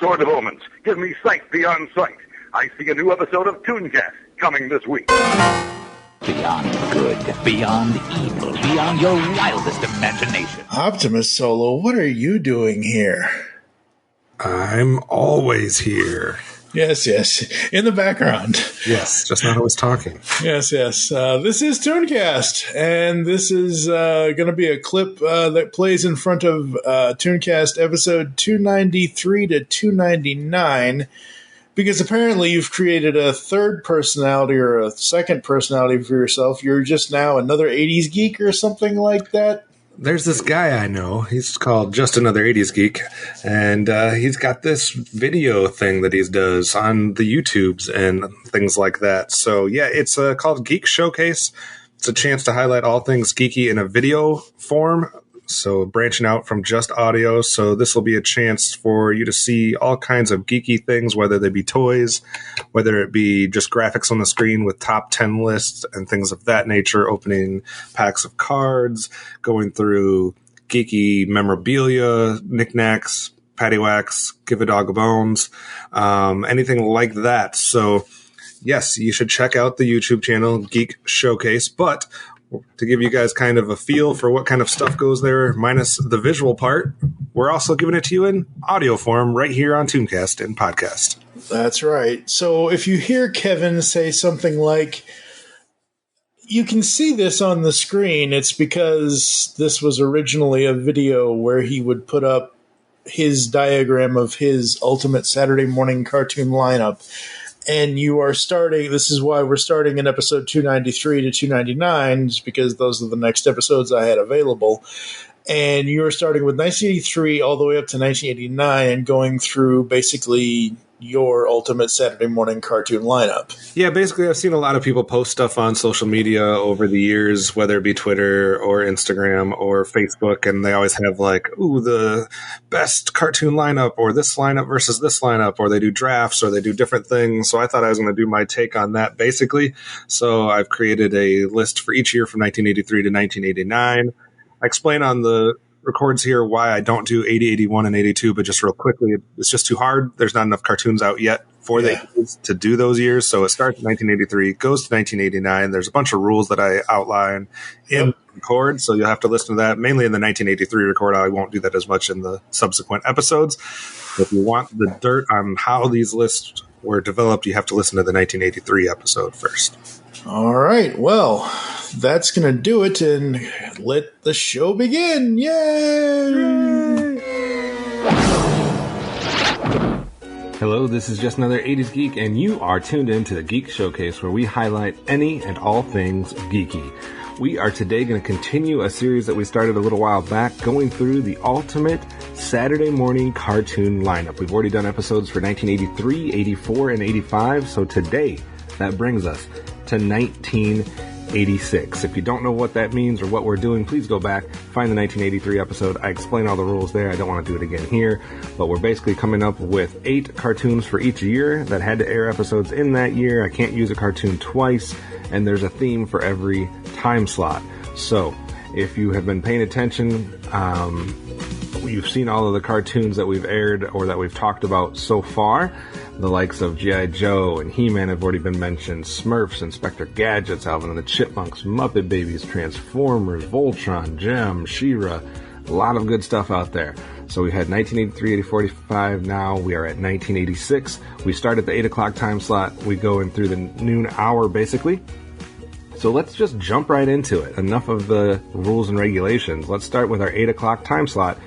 sort of moments give me sight beyond sight. I see a new episode of ToonCast coming this week. Beyond good, beyond evil, beyond your wildest imagination. Optimus Solo, what are you doing here? I'm always here. Yes, in the background. Yes, just not always talking. Yes. This is ToonCast, and this is going to be a clip that plays in front of ToonCast episode 293 to 299, because apparently you've created a third personality or a second personality for yourself. You're just now another 80s geek or something like that. There's this guy I know. He's called Just Another 80s Geek, and he's got this video thing that he does on the YouTubes and things like that. So, yeah, it's called Geek Showcase. It's a chance to highlight all things geeky in a video form, so branching out from just audio. So this will be a chance for you to see all kinds of geeky things, whether they be toys, whether it be just graphics on the screen with top 10 lists and things of that nature, opening packs of cards, going through geeky memorabilia, knickknacks, paddywhacks, give a dog a bones, anything like that. So yes, you should check out the YouTube channel, Geek Showcase, but to give you guys kind of a feel for what kind of stuff goes there, minus the visual part, we're also giving it to you in audio form right here on ToonCast and podcast. That's right. So if you hear Kevin say something like, you can see this on the screen, it's because this was originally a video where he would put up his diagram of his ultimate Saturday morning cartoon lineup. And you are starting, this is why we're starting in episode 293 to 299, just because those are the next episodes I had available. And you're starting with 1983 all the way up to 1989 and going through basically your ultimate Saturday morning cartoon lineup. Yeah, basically I've seen a lot of people post stuff on social media over the years, whether it be Twitter or Instagram or Facebook, and they always have like, ooh, the best cartoon lineup, or this lineup versus this lineup, or they do drafts, or they do different things. So I thought I was going to do my take on that basically. So I've created a list for each year from 1983 to 1989. I explain on the records here why I don't do 80, 81, and 82, but just real quickly, it's just too hard. There's not enough cartoons out yet for the 80s to do those years. So it starts in 1983, goes to 1989. There's a bunch of rules that I outline in the record, so you'll have to listen to that. Mainly in the 1983 record. I won't do that as much in the subsequent episodes. If you want the dirt on how these lists were developed, you have to listen to the 1983 episode first. All right, well, that's going to do it, and let the show begin. Yay! Hello, this is Just Another 80s Geek, and you are tuned in to the Geek Showcase, where we highlight any and all things geeky. We are today going to continue a series that we started a little while back, going through the ultimate Saturday morning cartoon lineup. We've already done episodes for 1983, 84, and 85, so today that brings us to 1986. If you don't know what that means or what we're doing, please go back, find the 1983 episode. I explain all the rules there. I don't want to do it again here, but we're basically coming up with 8 cartoons for each year that had to air episodes in that year. I can't use a cartoon twice, and there's a theme for every time slot. So if you have been paying attention, you've seen all of the cartoons that we've aired or that we've talked about so far. The likes of G.I. Joe and He-Man have already been mentioned. Smurfs, Inspector Gadgets, Alvin and the Chipmunks, Muppet Babies, Transformers, Voltron, Gem, She-Ra. A lot of good stuff out there. So we had 1983, 84, 85. Now we are at 1986. We start at the 8 o'clock time slot. We go in through the noon hour, basically. So let's just jump right into it. Enough of the rules and regulations. Let's start with our 8 o'clock time slot.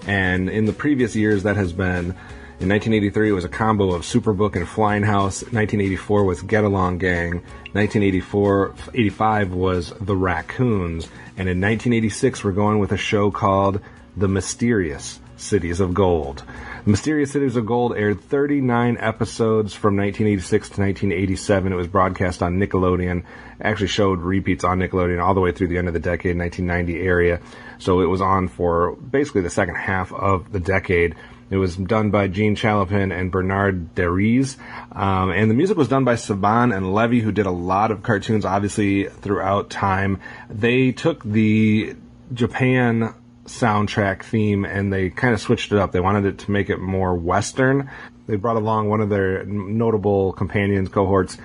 And in the previous years, that has been... In 1983, it was a combo of Superbook and Flying House. 1984 was Get Along Gang. 1985 was The Raccoons. And in 1986, we're going with a show called The Mysterious Cities of Gold. The Mysterious Cities of Gold aired 39 episodes from 1986 to 1987. It was broadcast on Nickelodeon. It actually showed repeats on Nickelodeon all the way through the end of the decade, 1990 area. So it was on for basically the second half of the decade. It was done by Gene Chalopin and Bernard Deriz. And the music was done by Saban and Levy, who did a lot of cartoons, obviously, throughout time. They took the Japan soundtrack theme, and they kind of switched it up. They wanted it to make it more Western. They brought along one of their notable companions, cohorts,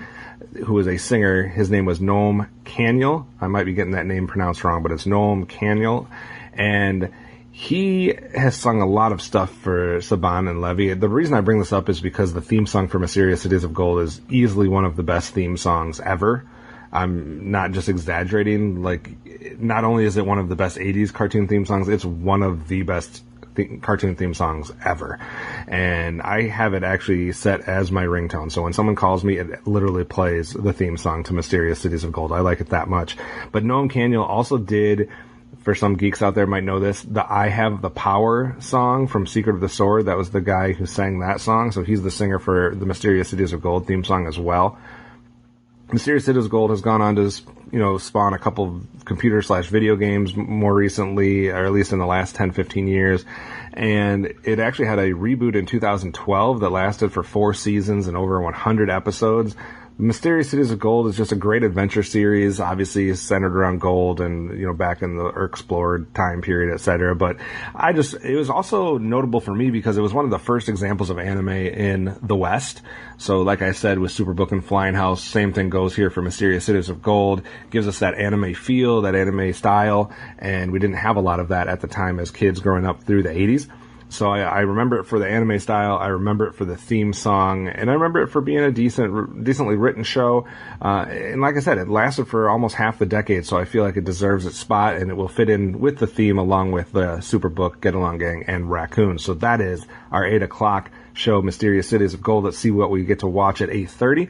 who was a singer. His name was Noam Caniel. I might be getting that name pronounced wrong, but it's Noam Caniel. And he has sung a lot of stuff for Saban and Levy. The reason I bring this up is because the theme song for Mysterious Cities of Gold is easily one of the best theme songs ever. I'm not just exaggerating. Like, not only is it one of the best 80s cartoon theme songs, it's one of the best cartoon theme songs ever. And I have it actually set as my ringtone. So when someone calls me, it literally plays the theme song to Mysterious Cities of Gold. I like it that much. But Noam Caniel also did, for some geeks out there might know this, the I Have the Power song from Secret of the Sword. That was the guy who sang that song. So he's the singer for the Mysterious Cities of Gold theme song as well. Mysterious Cities of Gold has gone on to, spawn a couple of computer/video games more recently, or at least in the last 10, 15 years. And it actually had a reboot in 2012 that lasted for 4 seasons and over 100 episodes. Mysterious Cities of Gold is just a great adventure series, obviously centered around gold and, back in the explored time period, etc. But it was also notable for me because it was one of the first examples of anime in the West. So like I said, with Superbook and Flying House, same thing goes here for Mysterious Cities of Gold. Gives us that anime feel, that anime style, and we didn't have a lot of that at the time as kids growing up through the 80s. So I remember it for the anime style, I remember it for the theme song, and I remember it for being a decently written show. And like I said, it lasted for almost half the decade, so I feel like it deserves its spot, and it will fit in with the theme along with the Superbook, Get Along Gang, and Raccoon. So that is our 8 o'clock show, Mysterious Cities of Gold. Let's see what we get to watch at 8:30.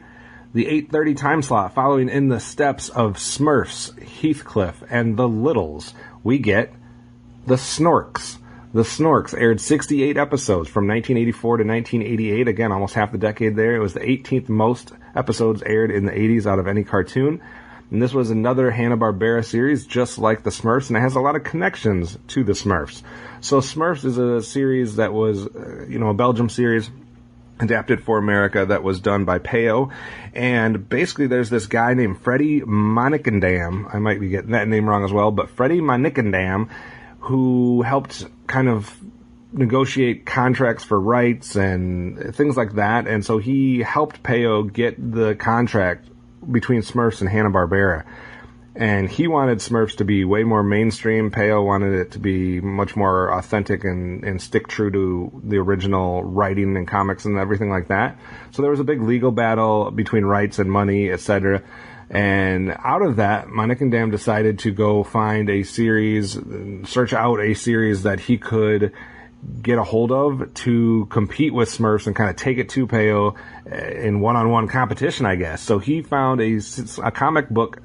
The 8:30 time slot, following in the steps of Smurfs, Heathcliff, and the Littles, we get the Snorks. The Snorks aired 68 episodes from 1984 to 1988. Again, almost half the decade there. It was the 18th most episodes aired in the 80s out of any cartoon. And this was another Hanna-Barbera series, just like the Smurfs, and it has a lot of connections to the Smurfs. So Smurfs is a series that was, a Belgium series adapted for America that was done by Peyo. And basically there's this guy named Freddie Manicandam. I might be getting that name wrong as well, but Freddie Manicandam, who helped kind of negotiate contracts for rights and things like that. And so he helped Peyo get the contract between Smurfs and Hanna-Barbera. And he wanted Smurfs to be way more mainstream. Peyo wanted it to be much more authentic and stick true to the original writing and comics and everything like that. So there was a big legal battle between rights and money, etc. And out of that, Manicandam decided to go find a series, search out a series that he could get a hold of to compete with Smurfs and kind of take it to Peyo in one-on-one competition, I guess. So he found a comic book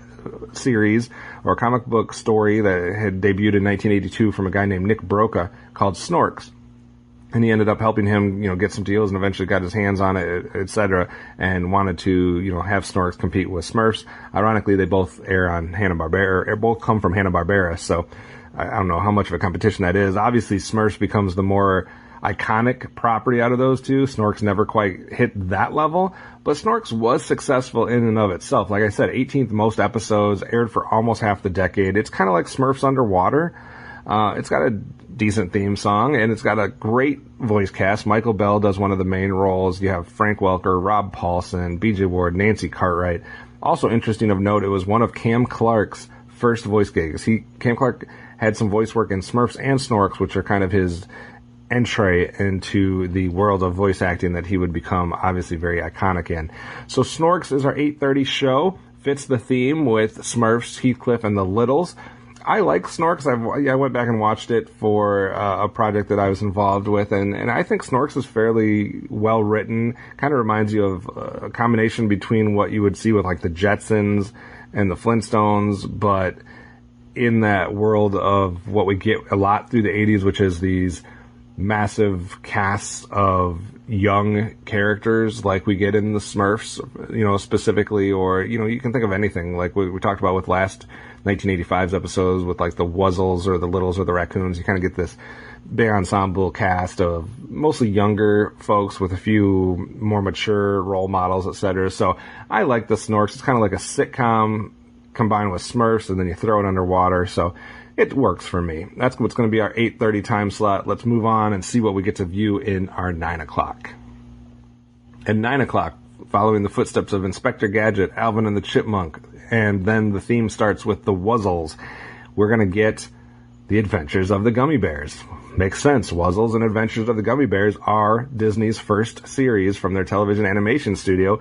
series or a comic book story that had debuted in 1982 from a guy named Nick Broca called Snorks. And he ended up helping him, get some deals and eventually got his hands on it, etc. And wanted to, have Snorks compete with Smurfs. Ironically, they both air on Hanna-Barbera, or both come from Hanna-Barbera, so I don't know how much of a competition that is. Obviously, Smurfs becomes the more iconic property out of those two. Snorks never quite hit that level, but Snorks was successful in and of itself. Like I said, 18th most episodes, aired for almost half the decade. It's kind of like Smurfs Underwater. It's got a decent theme song, and it's got a great voice cast. Michael Bell does one of the main roles. You have Frank Welker, Rob Paulson, BJ Ward, Nancy Cartwright. Also interesting of note, it was one of Cam Clark's first voice gigs. Cam Clark had some voice work in Smurfs and Snorks, which are kind of his entree into the world of voice acting that he would become obviously very iconic in. So Snorks is our 8:30 show. Fits the theme with Smurfs, Heathcliff, and the Littles. I like Snorks. I went back and watched it for a project that I was involved with, and I think Snorks is fairly well written. Kind of reminds you of a combination between what you would see with like the Jetsons and the Flintstones, but in that world of what we get a lot through the 80s, which is these massive casts of young characters like we get in the Smurfs, specifically, or, you can think of anything like we talked about with last 1985's episodes with like the Wuzzles or the Littles or the Raccoons. You kind of get this big ensemble cast of mostly younger folks with a few more mature role models, etc. So I like the Snorks. It's kind of like a sitcom combined with Smurfs, and then you throw it underwater. So it works for me. That's what's going to be our 8:30 time slot. Let's move on and see what we get to view in our 9 o'clock. At 9 o'clock, following the footsteps of Inspector Gadget, Alvin and the Chipmunk, and then the theme starts with the Wuzzles, we're going to get The Adventures of the Gummy Bears. Makes sense. Wuzzles and Adventures of the Gummy Bears are Disney's first series from their television animation studio.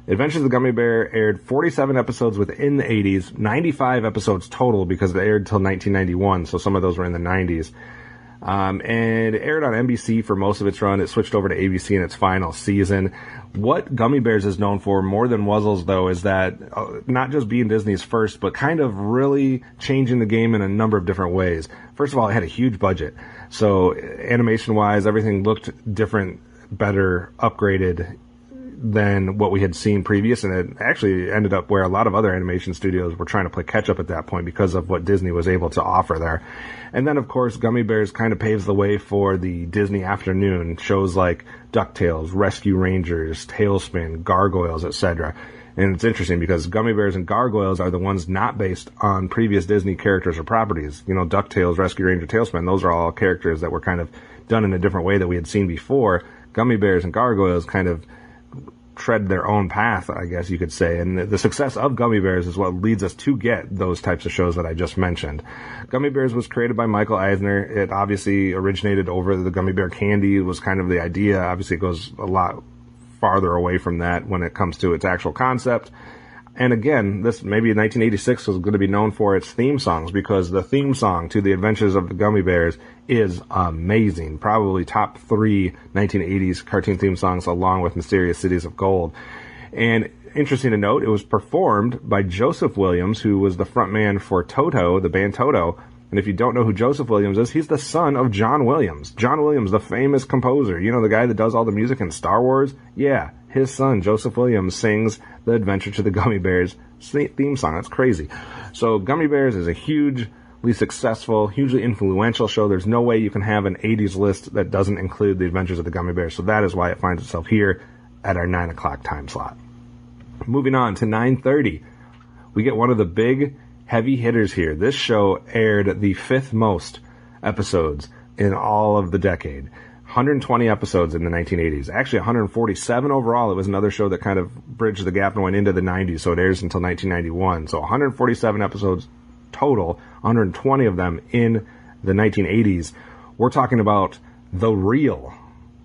Adventures of the Gummy Bear aired 47 episodes within the 80s, 95 episodes total because it aired until 1991, so some of those were in the 90s. And it aired on NBC for most of its run. It switched over to ABC in its final season. What Gummy Bears is known for more than Wuzzles, though, is that not just being Disney's first, but kind of really changing the game in a number of different ways. First of all, it had a huge budget. So animation-wise, everything looked different, better, upgraded than what we had seen previous, and it actually ended up where a lot of other animation studios were trying to play catch up at that point because of what Disney was able to offer there. And then, of course, Gummy Bears kind of paves the way for the Disney afternoon shows like DuckTales, Rescue Rangers, Tailspin, Gargoyles, etc. And it's interesting because Gummy Bears and Gargoyles are the ones not based on previous Disney characters or properties. You know, DuckTales, Rescue Ranger, Tailspin, those are all characters that were kind of done in a different way that we had seen before. Gummy Bears and Gargoyles kind of tread their own path, I guess you could say. And the success of Gummy Bears is what leads us to get those types of shows that I just mentioned. Gummy Bears was created by Michael Eisner. It obviously originated over the Gummy Bear candy. It was kind of the idea. Obviously, it goes a lot farther away from that when it comes to its actual concept. And again, this maybe 1986 was going to be known for its theme songs, because the theme song to The Adventures of the Gummy Bears is amazing. Probably top 3 1980s cartoon theme songs, along with Mysterious Cities of Gold. And interesting to note, it was performed by Joseph Williams, who was the frontman for Toto, the band Toto. And if you don't know who Joseph Williams is, he's the son of John Williams. John Williams, the famous composer. You know, the guy that does all the music in Star Wars? Yeah, his son, Joseph Williams, sings The Adventure to the Gummy Bears theme song. That's crazy. So Gummy Bears is a hugely successful, hugely influential show. There's no way you can have an 80s list that doesn't include The Adventures of the Gummy Bears. So that is why it finds itself here at our 9 o'clock time slot. Moving on to 9:30, we get one of the big heavy hitters here. This show aired the 5th most episodes in all of the decade. 120 episodes in the 1980s. Actually, 147 overall. It was another show that kind of bridged the gap and went into the 90s, so it airs until 1991. So 147 episodes total, 120 of them in the 1980s. We're talking about the real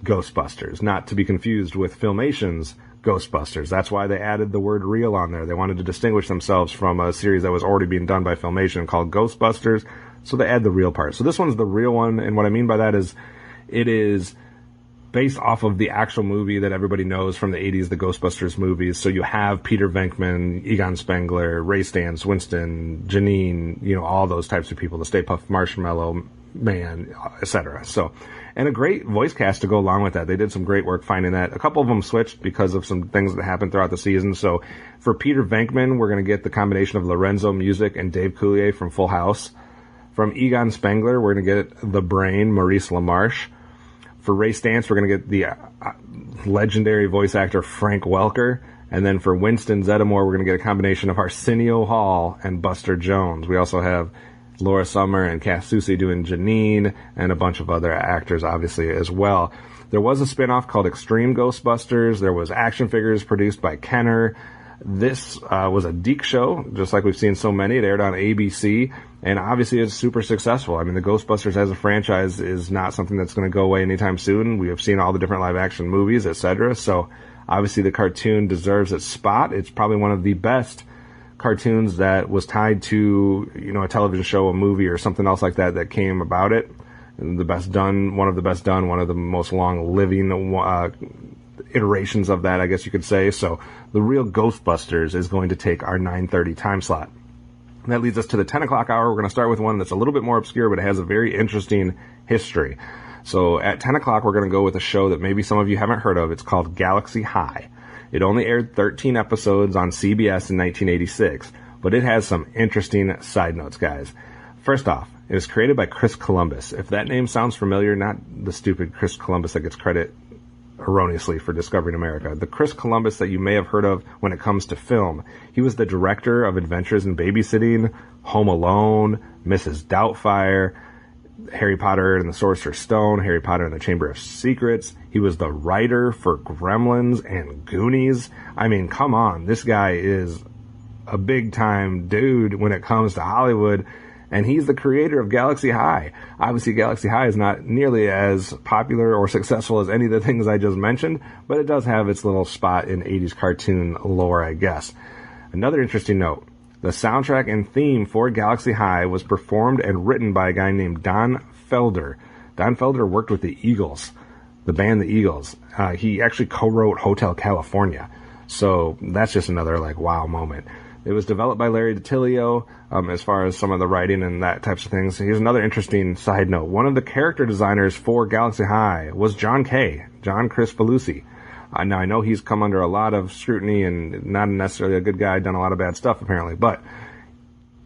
Ghostbusters, not to be confused with Filmation's Ghostbusters. That's why they added the word real on there. They wanted to distinguish themselves from a series that was already being done by Filmation called Ghostbusters, so they add the real part. So this one's the real one, and what I mean by that is it is based off of the actual movie that everybody knows from the 80s, the Ghostbusters movies. So you have Peter Venkman, Egon Spengler, Ray Stantz, Winston, Janine, you know, all those types of people, the Stay Puft Marshmallow Man, etc. So, and a great voice cast to go along with that. They did some great work finding that. A couple of them switched because of some things that happened throughout the season. So for Peter Venkman, we're going to get the combination of Lorenzo Music and Dave Coulier from Full House. From Egon Spengler, we're going to get the Brain, Maurice LaMarche. For Ray Stantz, we're going to get the legendary voice actor Frank Welker. And then for Winston Zeddemore, we're going to get a combination of Arsenio Hall and Buster Jones. We also have Laura Summer and Cass Soucy doing Janine, and a bunch of other actors, obviously, as well. There was a spin-off called Extreme Ghostbusters. There was action figures produced by Kenner. This was a Geek show, just like we've seen so many. It aired on ABC, and obviously it's super successful. I mean, the Ghostbusters as a franchise is not something that's going to go away anytime soon. We have seen all the different live-action movies, etc. So obviously the cartoon deserves its spot. It's probably one of the best cartoons that was tied to, you know, a television show, a movie, or something else like that that came about it. And the best done, one of the best done, one of the most long-living iterations of that, I guess you could say. So the real Ghostbusters is going to take our 9:30 time slot. And that leads us to the 10 o'clock hour. We're going to start with one that's a little bit more obscure, but it has a very interesting history. So at 10 o'clock, we're going to go with a show that maybe some of you haven't heard of. It's called Galaxy High. It only aired 13 episodes on CBS in 1986, but it has some interesting side notes, guys. First off, it was created by Chris Columbus. If that name sounds familiar, not the stupid Chris Columbus that gets credit erroneously for discovering America. The Chris Columbus that you may have heard of when it comes to film. He was the director of Adventures in Babysitting, Home Alone, Mrs. Doubtfire, Harry Potter and the Sorcerer's Stone, Harry Potter and the Chamber of Secrets. He was the writer for Gremlins and Goonies. I mean, come on. This guy is a big-time dude when it comes to Hollywood, and he's the creator of Galaxy High. Obviously, Galaxy High is not nearly as popular or successful as any of the things I just mentioned, but it does have its little spot in 80s cartoon lore, I guess. Another interesting note. The soundtrack and theme for Galaxy High was performed and written by a guy named Don Felder. Don Felder worked with the Eagles, the band The Eagles. He actually co-wrote Hotel California. So that's just another, wow moment. It was developed by Larry DiTillio, as far as some of the writing and that types of things. Here's another interesting side note. One of the character designers for Galaxy High was John Chris Falusi. Now, I know he's come under a lot of scrutiny and not necessarily a good guy, done a lot of bad stuff, apparently, but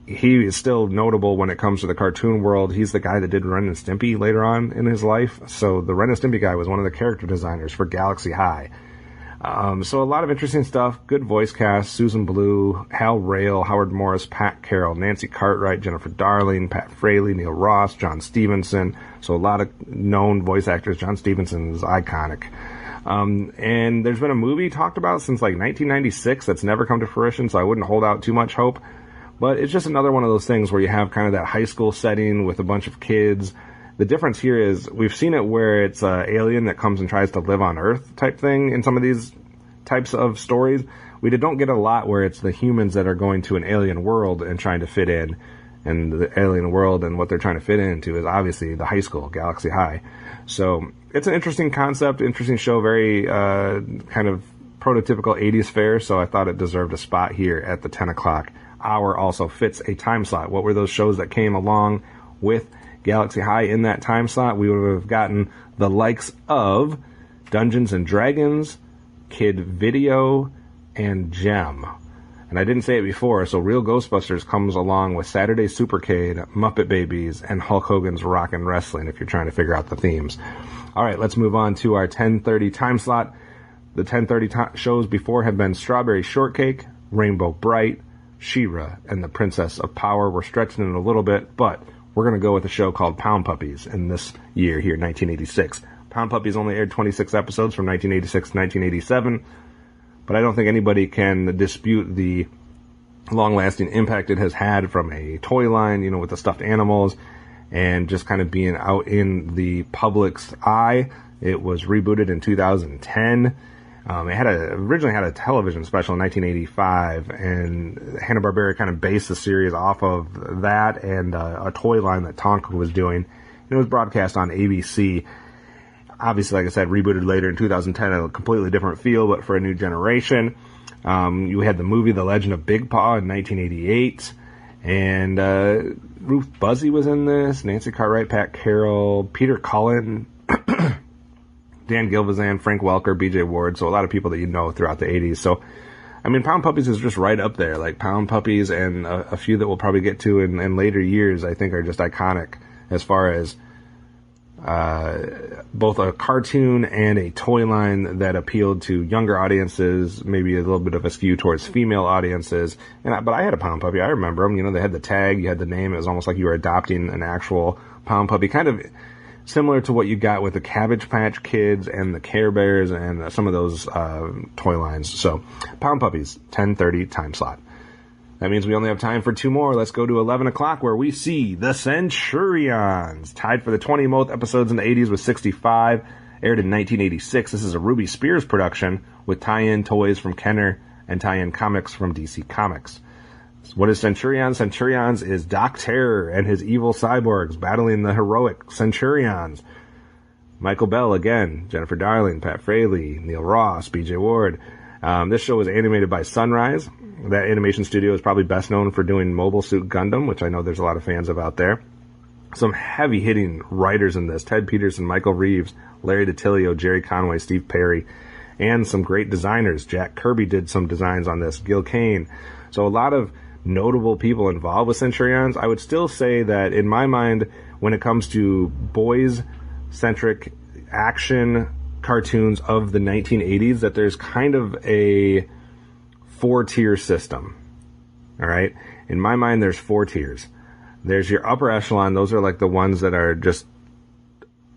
he is still notable when it comes to the cartoon world. He's the guy that did Ren and Stimpy later on in his life, so the Ren and Stimpy guy was one of the character designers for Galaxy High. So a lot of interesting stuff, good voice cast, Susan Blue, Hal Rail, Howard Morris, Pat Carroll, Nancy Cartwright, Jennifer Darling, Pat Fraley, Neil Ross, John Stevenson, so a lot of known voice actors. John Stevenson is iconic. And there's been a movie talked about since 1996 that's never come to fruition, so I wouldn't hold out too much hope. But it's just another one of those things where you have kind of that high school setting with a bunch of kids. The difference here is we've seen it where it's an alien that comes and tries to live on Earth type thing in some of these types of stories. We don't get a lot where it's the humans that are going to an alien world and trying to fit in. And the alien world and what they're trying to fit into is obviously the high school, Galaxy High. So it's an interesting concept, interesting show, very kind of prototypical 80s fare, so I thought it deserved a spot here at the 10 o'clock hour. Also fits a time slot. What were those shows that came along with Galaxy High in that time slot? We would have gotten the likes of Dungeons and Dragons, Kid Video, and Gem. And I didn't say it before, so Real Ghostbusters comes along with Saturday Supercade, Muppet Babies, and Hulk Hogan's Rockin' Wrestling, if you're trying to figure out the themes. All right, let's move on to our 10:30 time slot. The 10:30 shows before have been Strawberry Shortcake, Rainbow Bright, She-Ra, and The Princess of Power. We're stretching it a little bit, but we're going to go with a show called Pound Puppies in this year here, 1986. Pound Puppies only aired 26 episodes from 1986 to 1987. But I don't think anybody can dispute the long-lasting impact it has had from a toy line, with the stuffed animals, and just kind of being out in the public's eye. It was rebooted in 2010. It originally had a television special in 1985, and Hanna-Barbera kind of based the series off of that and a toy line that Tonka was doing. And it was broadcast on ABC. Obviously, like I said, rebooted later in 2010, a completely different feel, but for a new generation. You had the movie The Legend of Big Paw in 1988, and Ruth Buzzy was in this, Nancy Cartwright, Pat Carroll, Peter Cullen, Dan Gilvezan, Frank Welker, B.J. Ward, so a lot of people that you know throughout the 80s. So, I mean, Pound Puppies is just right up there. Like Pound Puppies and a few that we'll probably get to in later years, I think are just iconic as far as both a cartoon and a toy line that appealed to younger audiences, maybe a little bit of a skew towards female audiences. But I had a Pound Puppy. I remember them. They had the tag, you had the name. It was almost like you were adopting an actual Pound Puppy, kind of similar to what you got with the Cabbage Patch Kids and the Care Bears and some of those toy lines. So, Pound Puppies, 10:30 time slot. That means we only have time for two more. Let's go to 11 o'clock where we see The Centurions. Tied for the 20 most episodes in the 80s with 65. Aired in 1986. This is a Ruby Spears production with tie-in toys from Kenner and tie-in comics from DC Comics. What is Centurions? Centurions is Doc Terror and his evil cyborgs battling the heroic Centurions. Michael Bell again, Jennifer Darling, Pat Fraley, Neil Ross, B.J. Ward. This show was animated by Sunrise. That animation studio is probably best known for doing Mobile Suit Gundam, which I know there's a lot of fans of out there. Some heavy-hitting writers in this. Ted Peterson, Michael Reeves, Larry DiTillio, Jerry Conway, Steve Perry, and some great designers. Jack Kirby did some designs on this, Gil Kane. So a lot of notable people involved with Centurions. I would still say that, in my mind, when it comes to boys-centric action cartoons of the 1980s that there's kind of a 4-tier system. All right? In my mind, there's 4 tiers. There's your upper echelon. Those are like the ones that are just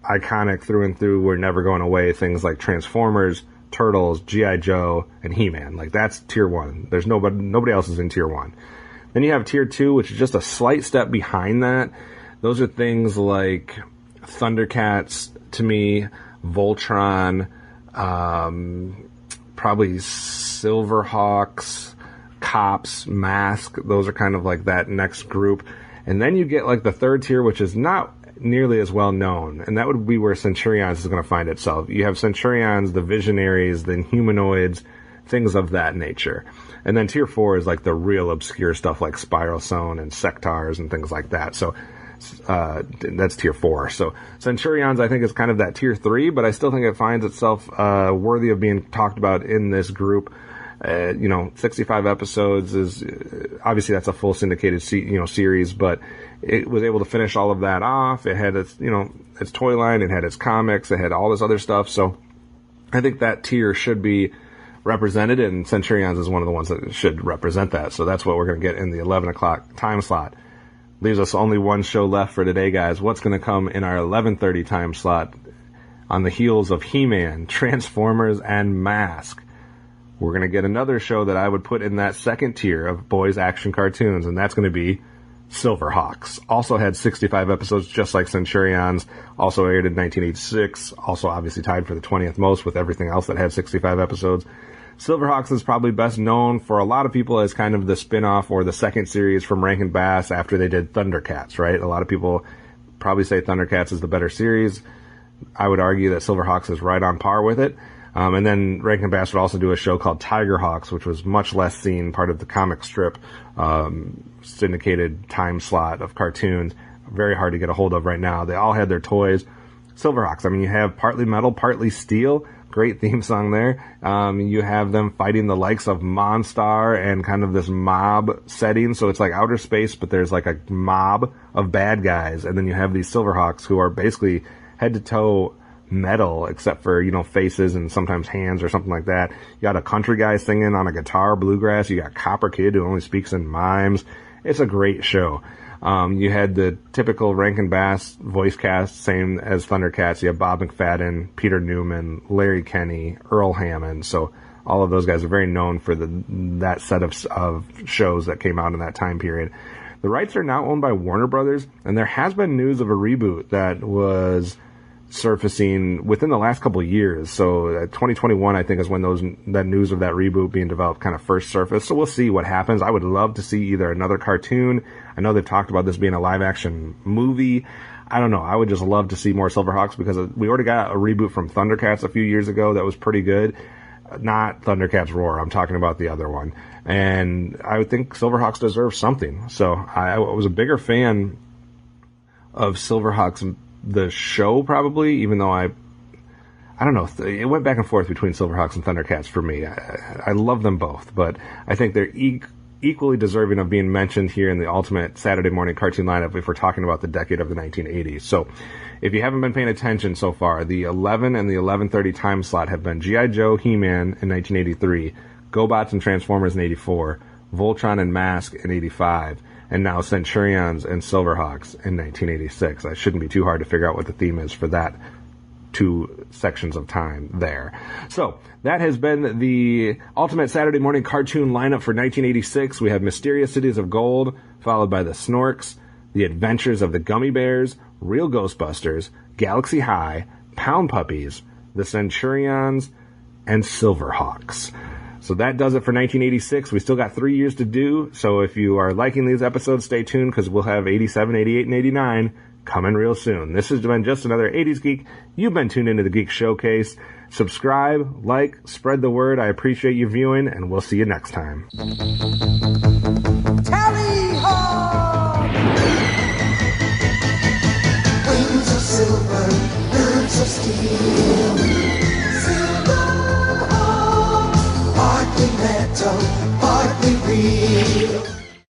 iconic through and through. We're never going away. Things like Transformers, Turtles, G.I. Joe, and He-Man. Like, that's tier 1. There's nobody else is in tier 1. Then you have tier 2, which is just a slight step behind that. Those are things like Thundercats, to me, Voltron, probably Silverhawks, Cops, Mask. Those are kind of like that next group. And then you get like the 3rd tier, which is not nearly as well known, and that would be where Centurions is going to find itself. You have Centurions, the Visionaries, the Humanoids, things of that nature. And then tier 4 is like the real obscure stuff like Spiralzone and Sectars and things like that. So that's tier 4. So Centurions, I think, is kind of that tier 3, but I still think it finds itself worthy of being talked about in this group. 65 episodes is obviously that's a full syndicated series, but it was able to finish all of that off. It had its its toy line, it had its comics, it had all this other stuff. So I think that tier should be represented, and Centurions is one of the ones that should represent that. So that's what we're going to get in the 11 o'clock time slot. Leaves us only one show left for today, guys. What's going to come in our 11:30 time slot on the heels of He-Man, Transformers, and Mask? We're going to get another show that I would put in that 2nd tier of boys action cartoons, and that's going to be Silverhawks. Also had 65 episodes, just like Centurions. Also aired in 1986. Also obviously tied for the 20th most with everything else that had 65 episodes. Silverhawks is probably best known for a lot of people as kind of the spin-off or the 2nd series from Rankin Bass after they did Thundercats, right? A lot of people probably say Thundercats is the better series. I would argue that Silverhawks is right on par with it. And then Rankin Bass would also do a show called Tigerhawks, which was much less seen, part of the comic strip syndicated time slot of cartoons. Very hard to get a hold of right now. They all had their toys. Silverhawks, I mean, you have partly metal, partly steel. Great theme song there. You have them fighting the likes of Monstar and kind of this mob setting. So it's like outer space, but there's like a mob of bad guys. And then you have these Silverhawks who are basically head to toe metal, except for, faces and sometimes hands or something like that. You got a country guy singing on a guitar, bluegrass. You got Copper Kid who only speaks in mimes. It's a great show. You had the typical Rankin Bass voice cast, same as Thundercats. You have Bob McFadden, Peter Newman, Larry Kenney, Earl Hammond. So all of those guys are very known for that set of shows that came out in that time period. The rights are now owned by Warner Brothers, and there has been news of a reboot that was surfacing within the last couple of years. So 2021, I think, is when that news of that reboot being developed kind of first surfaced. So we'll see what happens. I would love to see either another cartoon. I know they've talked about this being a live action movie. I don't know. I would just love to see more Silverhawks because we already got a reboot from Thundercats a few years ago that was pretty good. Not Thundercats Roar. I'm talking about the other one. And I would think Silverhawks deserve something. So I was a bigger fan of Silverhawks the show, probably, even though I don't know, it went back and forth between Silverhawks and Thundercats for me. I love them both, but I think they're equally deserving of being mentioned here in the ultimate Saturday morning cartoon lineup if we're talking about the decade of the 1980s. So if you haven't been paying attention so far, the 11 and the 11:30 time slot have been G.I. Joe, He-Man in 1983, GoBots and Transformers in 84, Voltron and Mask in 85, and now Centurions and Silverhawks in 1986. It shouldn't be too hard to figure out what the theme is for that 2 sections of time there. So that has been the ultimate Saturday morning cartoon lineup for 1986. We have Mysterious Cities of Gold, followed by the Snorks, The Adventures of the Gummy Bears, Real Ghostbusters, Galaxy High, Pound Puppies, The Centurions, and Silverhawks. So that does it for 1986. We still got 3 years to do. So if you are liking these episodes, stay tuned because we'll have 87, 88, and 89 coming real soon. This has been just another 80s Geek. You've been tuned into the Geek Showcase. Subscribe, like, spread the word. I appreciate you viewing, and we'll see you next time. Tally-ho! Wings of silver, birds of steel.